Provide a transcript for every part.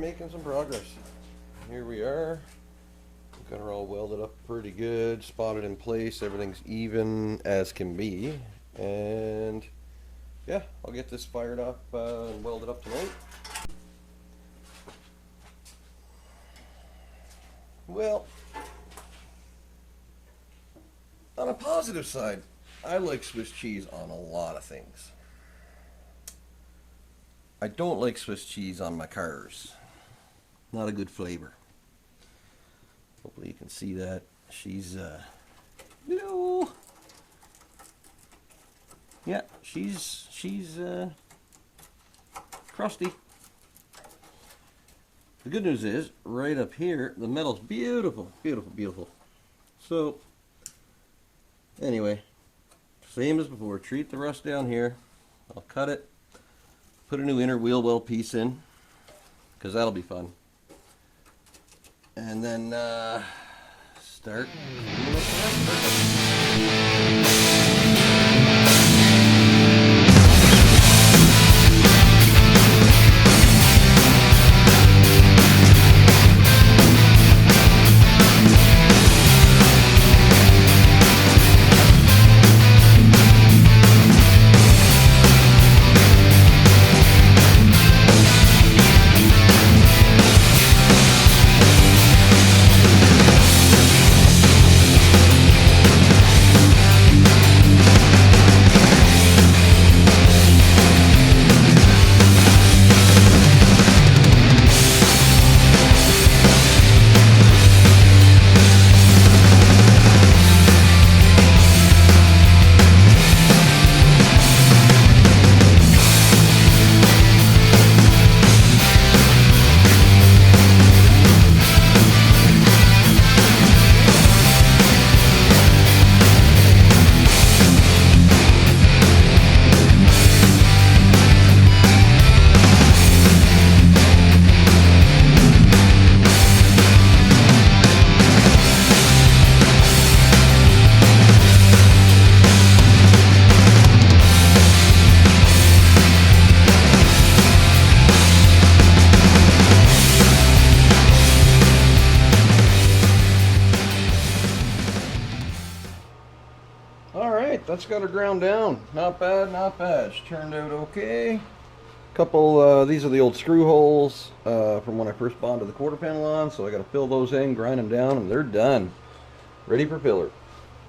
making some progress. Here we are. Got her all welded up pretty good, spotted in place, everything's even as can be. And yeah, I'll get this fired up and welded up tonight. Well, on a positive side, I like Swiss cheese on a lot of things. I don't like Swiss cheese on my cars. Not a good flavor. Hopefully you can see that. She's no. Yeah, she's crusty. The good news is, right up here, the metal's beautiful, beautiful, beautiful. So, anyway, same as before, treat the rust down here. I'll cut it, put a new inner wheel well piece in, because that'll be fun. And then start cleaning up the rest. That's got her ground down. Not bad, not bad. She turned out okay. Couple, these are the old screw holes from when I first bonded the quarter panel on, so I got to fill those in, grind them down, and they're done. Ready for filler.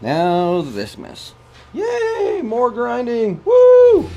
Now this mess. Yay! More grinding. Woo!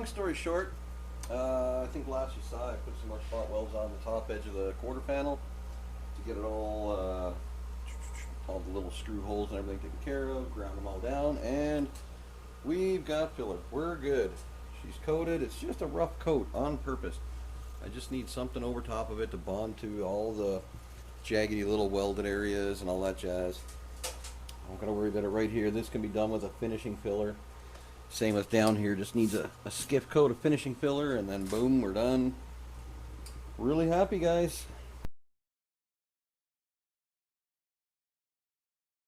long story short, I think last you saw I put some more spot welds on the top edge of the quarter panel to get it all the little screw holes and everything taken care of, ground them all down, and we've got filler. We're good. She's coated. It's just a rough coat on purpose. I just need something over top of it to bond to all the jaggedy little welded areas and all that jazz. I don't gotta worry about it right here. This can be done with a finishing filler. Same with down here, just needs a skiff coat of finishing filler, and then boom, we're done. Really happy, guys.